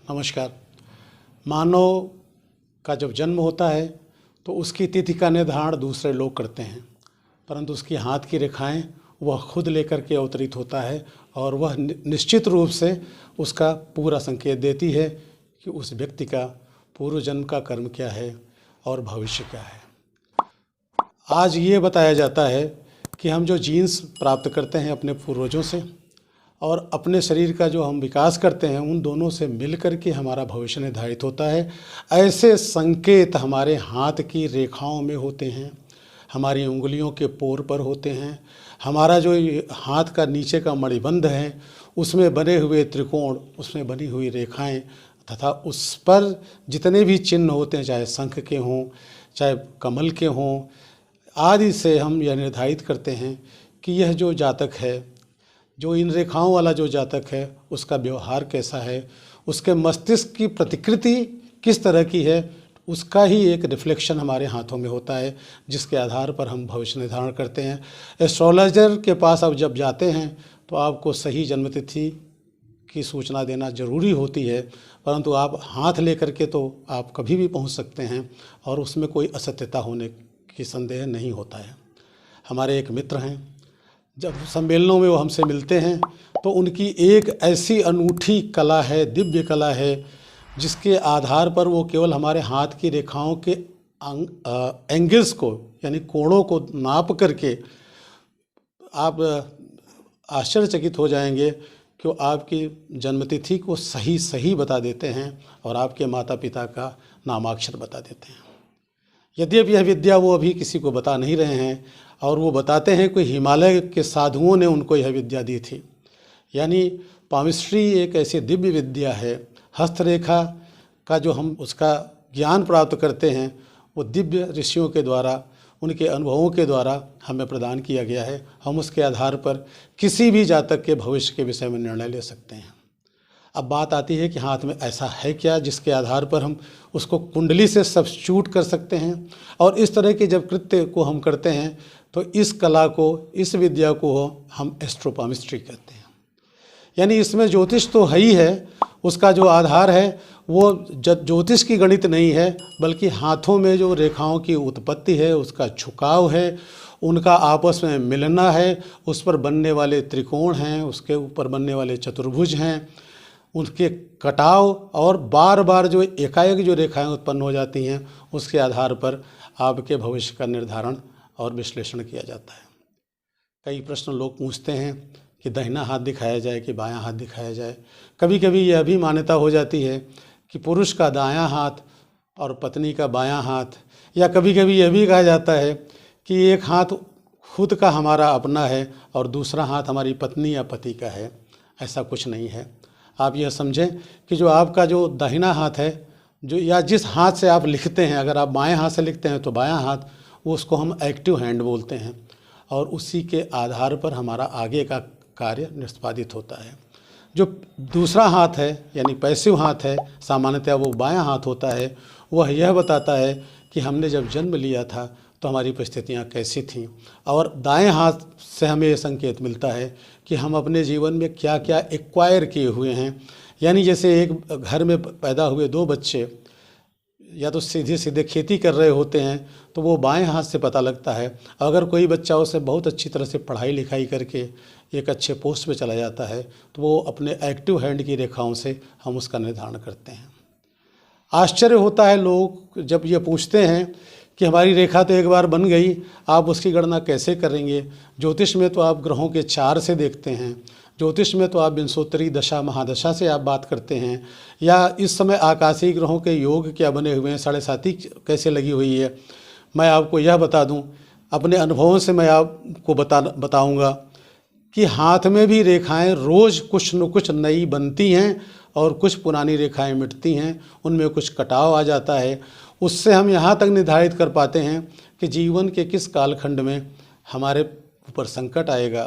नमस्कार। मानव का जब जन्म होता है तो उसकी तिथि का निर्धारण दूसरे लोग करते हैं, परंतु उसकी हाथ की रेखाएं वह खुद लेकर के अवतरित होता है और वह निश्चित रूप से उसका पूरा संकेत देती है कि उस व्यक्ति का पूर्व जन्म का कर्म क्या है और भविष्य क्या है। आज ये बताया जाता है कि हम जो जीन्स प्राप्त करते हैं अपने पूर्वजों से और अपने शरीर का जो हम विकास करते हैं उन दोनों से मिल कर के हमारा भविष्य निर्धारित होता है। ऐसे संकेत हमारे हाथ की रेखाओं में होते हैं, हमारी उंगलियों के पोर पर होते हैं, हमारा जो हाथ का नीचे का मणिबंध है उसमें बने हुए त्रिकोण, उसमें बनी हुई रेखाएं तथा उस पर जितने भी चिन्ह होते हैं, चाहे शंख के हों चाहे कमल के हों आदि से हम यह निर्धारित करते हैं कि यह जो जातक है, जो इन रेखाओं वाला जो जातक है उसका व्यवहार कैसा है, उसके मस्तिष्क की प्रतिकृति किस तरह की है, उसका ही एक रिफ्लेक्शन हमारे हाथों में होता है, जिसके आधार पर हम भविष्य निर्धारण करते हैं। एस्ट्रोलॉजर के पास आप जब जाते हैं तो आपको सही जन्मतिथि की सूचना देना जरूरी होती है, परंतु आप हाथ लेकर के तो आप कभी भी पहुंच सकते हैं और उसमें कोई असत्यता होने की संदेह नहीं होता है। हमारे एक मित्र हैं, जब सम्मेलनों में वो हमसे मिलते हैं तो उनकी एक ऐसी अनूठी कला है, दिव्य कला है, जिसके आधार पर वो केवल हमारे हाथ की रेखाओं के एंगल्स को यानी कोणों को नाप करके आप आश्चर्यचकित हो जाएंगे कि वो आपकी जन्मतिथि को सही बता देते हैं और आपके माता पिता का नामाक्षर बता देते हैं। यद्यपि यह विद्या वो अभी किसी को बता नहीं रहे हैं और वो बताते हैं कोई हिमालय के साधुओं ने उनको यह विद्या दी थी। यानी पामिस्ट्री एक ऐसी दिव्य विद्या है, हस्तरेखा का जो हम उसका ज्ञान प्राप्त करते हैं वो दिव्य ऋषियों के द्वारा, उनके अनुभवों के द्वारा हमें प्रदान किया गया है। हम उसके आधार पर किसी भी जातक के भविष्य के विषय में निर्णय ले सकते हैं। अब बात आती है कि हाथ में ऐसा है क्या जिसके आधार पर हम उसको कुंडली से सब्स्टिट्यूट कर सकते हैं, और इस तरह के जब कृत्य को हम करते हैं तो इस कला को, इस विद्या को हम एस्ट्रोपामिस्ट्री कहते हैं। यानी इसमें ज्योतिष तो है ही है, उसका जो आधार है वो ज्योतिष की गणित नहीं है, बल्कि हाथों में जो रेखाओं की उत्पत्ति है, उसका झुकाव है, उनका आपस में मिलना है, उस पर बनने वाले त्रिकोण हैं, उसके ऊपर बनने वाले चतुर्भुज हैं, उनके कटाव और बार बार जो एकाएक जो रेखाएं उत्पन्न हो जाती हैं उसके आधार पर आपके भविष्य का निर्धारण और विश्लेषण किया जाता है। कई प्रश्न लोग पूछते हैं कि दाहिना हाथ दिखाया जाए कि बायां हाथ दिखाया जाए। कभी कभी यह भी मान्यता हो जाती है कि पुरुष का दायां हाथ और पत्नी का बायां हाथ, या कभी कभी यह भी कहा जाता है कि एक हाथ खुद का हमारा अपना है और दूसरा हाथ हमारी पत्नी या पति का है। ऐसा कुछ नहीं है। आप यह समझें कि जो आपका जो दाहिना हाथ है, जो या जिस हाथ से आप लिखते हैं, अगर आप बाएं हाथ से लिखते हैं तो बायां हाथ, वो उसको हम एक्टिव हैंड बोलते हैं और उसी के आधार पर हमारा आगे का कार्य निष्पादित होता है। जो दूसरा हाथ है यानी पैसिव हाथ है, सामान्यतः वो बायां हाथ होता है। वह यह बताता है कि हमने जब जन्म लिया था तो हमारी परिस्थितियाँ कैसी थीं, और दाएं हाथ से हमें ये संकेत मिलता है कि हम अपने जीवन में क्या क्या एक्वायर किए हुए हैं। यानी जैसे एक घर में पैदा हुए दो बच्चे या तो सीधे सीधे खेती कर रहे होते हैं तो वो बाएं हाथ से पता लगता है। अगर कोई बच्चा उसे बहुत अच्छी तरह से पढ़ाई लिखाई करके एक अच्छे पोस्ट पे चला जाता है तो वो अपने एक्टिव हैंड की रेखाओं से हम उसका निर्धारण करते हैं। आश्चर्य होता है लोग जब ये पूछते हैं कि हमारी रेखा तो एक बार बन गई, आप उसकी गणना कैसे करेंगे। ज्योतिष में तो आप ग्रहों के चार से देखते हैं, ज्योतिष में तो आप विंशोत्तरी दशा महादशा से आप बात करते हैं, या इस समय आकाशीय ग्रहों के योग क्या बने हुए हैं, साढ़े साथी कैसे लगी हुई है। मैं आपको यह बता दूं, अपने अनुभवों से मैं आपको बताऊंगा कि हाथ में भी रेखाएं रोज़ कुछ न कुछ नई बनती हैं और कुछ पुरानी रेखाएं मिटती हैं, उनमें कुछ कटाव आ जाता है। उससे हम यहाँ तक निर्धारित कर पाते हैं कि जीवन के किस कालखंड में हमारे ऊपर संकट आएगा,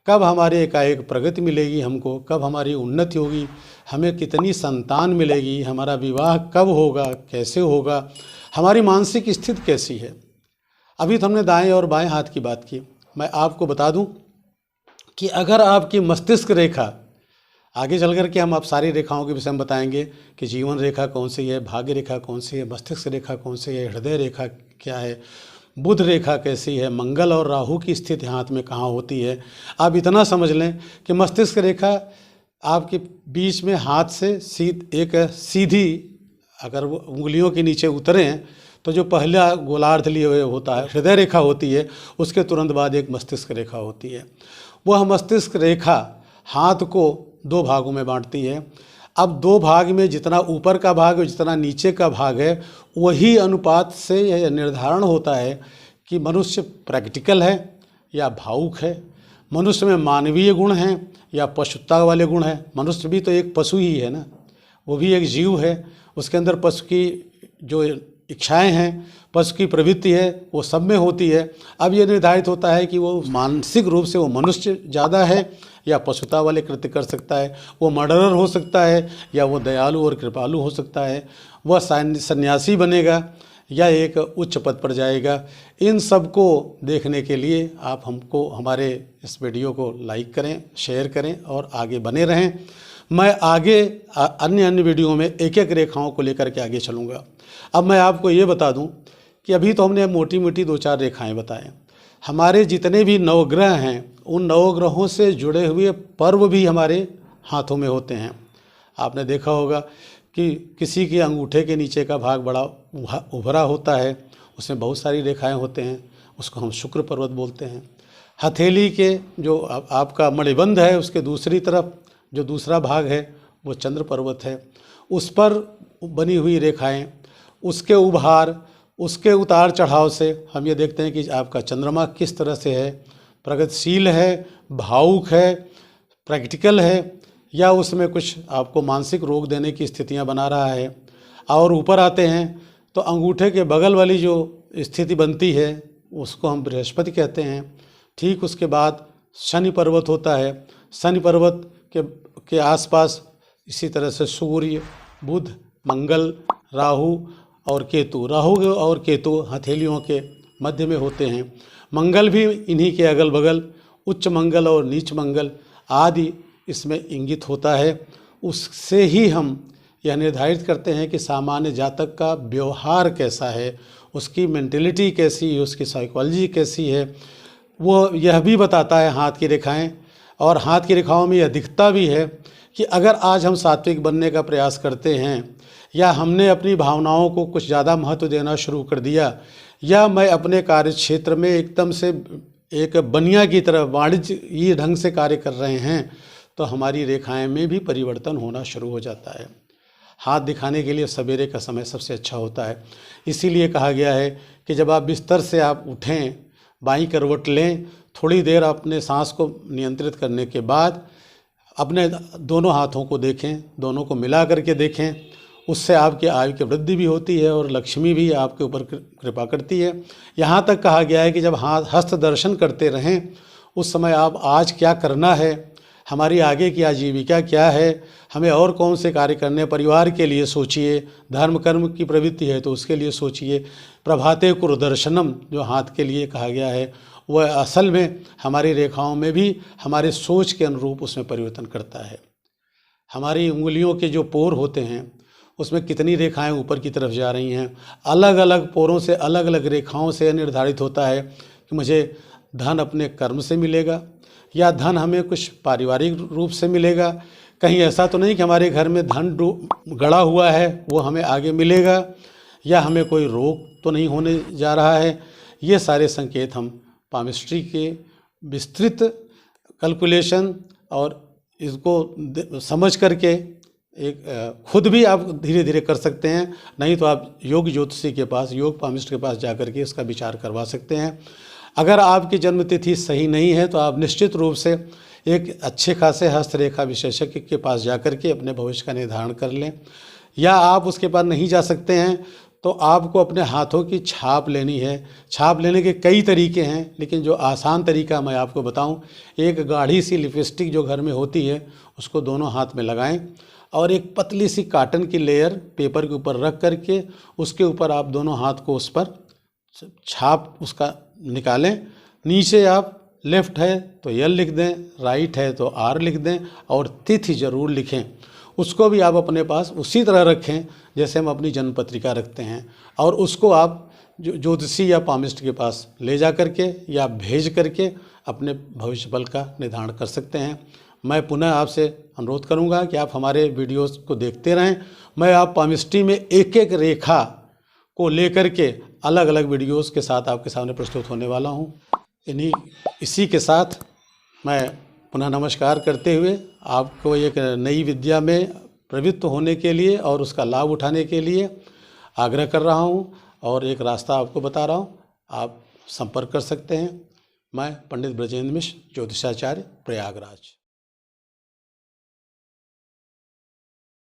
कब हमारे एकाएक प्रगति मिलेगी हमको, कब हमारी उन्नति होगी, हमें कितनी संतान मिलेगी, हमारा विवाह कब होगा, कैसे होगा, हमारी मानसिक स्थिति कैसी है। अभी तो हमने दाएं और बाएं हाथ की बात की। मैं आपको बता दूं कि अगर आपकी मस्तिष्क रेखा आगे चल कर के हम आप सारी रेखाओं के विषय में बताएंगे कि जीवन रेखा कौन सी है, भाग्य रेखा कौन सी है, मस्तिष्क रेखा कौन सी है, हृदय रेखा क्या है, बुध रेखा कैसी है, मंगल और राहु की स्थिति हाथ में कहाँ होती है। आप इतना समझ लें कि मस्तिष्क रेखा आपके बीच में हाथ से एक सीधी अगर वो उंगलियों के नीचे उतरें तो जो पहला गोलार्ध लिए हुए होता है हृदय रेखा होती है, उसके तुरंत बाद एक मस्तिष्क रेखा होती है। वह मस्तिष्क रेखा हाथ को 2 भागों में बांटती है। अब 2 भाग में जितना ऊपर का भाग और जितना नीचे का भाग है वही अनुपात से यह निर्धारण होता है कि मनुष्य प्रैक्टिकल है या भावुक है, मनुष्य में मानवीय गुण हैं या पशुता वाले गुण हैं। मनुष्य भी तो एक पशु ही है ना, वो भी एक जीव है, उसके अंदर पशु की जो इच्छाएं हैं, पशु की प्रवृत्ति है, वो सब में होती है। अब ये निर्धारित होता है कि वो मानसिक रूप से वो मनुष्य ज़्यादा है या पशुता वाले कृत्य कर सकता है, वो मर्डरर हो सकता है या वो दयालु और कृपालु हो सकता है, वह सन्यासी बनेगा या एक उच्च पद पर जाएगा। इन सब को देखने के लिए आप हमको हमारे इस वीडियो को लाइक करें, शेयर करें और आगे बने रहें। मैं आगे अन्य वीडियो में एक एक रेखाओं को लेकर के आगे चलूँगा। अब मैं आपको ये बता दूं कि अभी तो हमने मोटी मोटी 2-4 रेखाएं बताएं। हमारे जितने भी नवग्रह हैं उन नवग्रहों से जुड़े हुए पर्व भी हमारे हाथों में होते हैं। आपने देखा होगा कि किसी के अंगूठे के नीचे का भाग बड़ा उभरा होता है, उसमें बहुत सारी रेखाएं होते हैं, उसको हम शुक्र पर्वत बोलते हैं। हथेली के जो आपका मणिबंध है उसके दूसरी तरफ जो दूसरा भाग है वो चंद्र पर्वत है, उस पर बनी हुई रेखाएं, उसके उभार, उसके उतार चढ़ाव से हम ये देखते हैं कि आपका चंद्रमा किस तरह से है, प्रगतिशील है, भावुक है, प्रैक्टिकल है या उसमें कुछ आपको मानसिक रोग देने की स्थितियां बना रहा है। और ऊपर आते हैं तो अंगूठे के बगल वाली जो स्थिति बनती है उसको हम बृहस्पति कहते हैं। ठीक उसके बाद शनि पर्वत होता है, शनि पर्वत के आसपास इसी तरह से सूर्य, बुध, मंगल, राहु और केतु। राहु और केतु हथेलियों के मध्य में होते हैं। मंगल भी इन्हीं के अगल बगल, उच्च मंगल और नीच मंगल आदि इसमें इंगित होता है। उससे ही हम यह निर्धारित करते हैं कि सामान्य जातक का व्यवहार कैसा है, उसकी मेंटलिटी कैसी है, उसकी साइकोलॉजी कैसी है, वो यह भी बताता है हाथ की रेखाएं। और हाथ की रेखाओं में यह दिखता भी है कि अगर आज हम सात्विक बनने का प्रयास करते हैं या हमने अपनी भावनाओं को कुछ ज़्यादा महत्व देना शुरू कर दिया या मैं अपने कार्य क्षेत्र में एकदम से एक बनिया की तरह वाणिज्य ढंग से कार्य कर रहे हैं तो हमारी रेखाएं में भी परिवर्तन होना शुरू हो जाता है। हाथ दिखाने के लिए सवेरे का समय सबसे अच्छा होता है। इसीलिए कहा गया है कि जब आप बिस्तर से आप उठें, बाईं करवट लें, थोड़ी देर अपने सांस को नियंत्रित करने के बाद अपने दोनों हाथों को देखें, दोनों को मिला करके देखें। उससे आपकी आयु की वृद्धि भी होती है और लक्ष्मी भी आपके ऊपर कृपा करती है। यहाँ तक कहा गया है कि जब हस्त दर्शन करते रहें उस समय आप आज क्या करना है, हमारी आगे की आजीविका क्या है, हमें और कौन से कार्य करने, परिवार के लिए सोचिए, धर्म कर्म की प्रवृत्ति है तो उसके लिए सोचिए। प्रभाते कुरु दर्शनम जो हाथ के लिए कहा गया है वह असल में हमारी रेखाओं में भी हमारे सोच के अनुरूप उसमें परिवर्तन करता है। हमारी उंगलियों के जो पोर होते हैं उसमें कितनी रेखाएं ऊपर की तरफ जा रही हैं, अलग अलग पोरों से अलग अलग रेखाओं से निर्धारित होता है कि मुझे धन अपने कर्म से मिलेगा या धन हमें कुछ पारिवारिक रूप से मिलेगा। कहीं ऐसा तो नहीं कि हमारे घर में धन गड़ा हुआ है वो हमें आगे मिलेगा, या हमें कोई रोग तो नहीं होने जा रहा है। ये सारे संकेत हम पामिस्ट्री के विस्तृत कैलकुलेशन और इसको समझ करके एक खुद भी आप धीरे धीरे कर सकते हैं, नहीं तो आप योग ज्योतिषी के पास, योग पामिस्ट के पास जाकर के इसका विचार करवा सकते हैं। अगर आपकी जन्मतिथि सही नहीं है तो आप निश्चित रूप से एक अच्छे खासे हस्तरेखा विशेषज्ञ के पास जाकर के अपने भविष्य का निर्धारण कर लें, या आप उसके पास नहीं जा सकते हैं तो आपको अपने हाथों की छाप लेनी है। छाप लेने के कई तरीके हैं, लेकिन जो आसान तरीका मैं आपको बताऊं, एक गाढ़ी सी लिपस्टिक जो घर में होती है उसको दोनों हाथ में लगाएं और एक पतली सी काटन की लेयर पेपर के ऊपर रख करके उसके ऊपर आप दोनों हाथ को उस पर छाप उसका निकालें। नीचे आप लेफ्ट है तो यल लिख दें, राइट है तो आर लिख दें और तिथि जरूर लिखें। उसको भी आप अपने पास उसी तरह रखें जैसे हम अपनी जन्म पत्रिका रखते हैं, और उसको आप ज्योतिषी या पामिस्ट के पास ले जा करके या भेज करके अपने भविष्य फल का निर्धारण कर सकते हैं। मैं पुनः आपसे अनुरोध करूंगा कि आप हमारे वीडियोस को देखते रहें। मैं आप पामिस्ट्री में एक एक रेखा को लेकर के अलग अलग वीडियोस के साथ आपके सामने प्रस्तुत होने वाला हूं। इसी के साथ मैं पुनः नमस्कार करते हुए आपको एक नई विद्या में प्रवृत्त होने के लिए और उसका लाभ उठाने के लिए आग्रह कर रहा हूं और एक रास्ता आपको बता रहा हूं, आप संपर्क कर सकते हैं। मैं पंडित ब्रजेंद्र मिश्र, ज्योतिषाचार्य, प्रयागराज।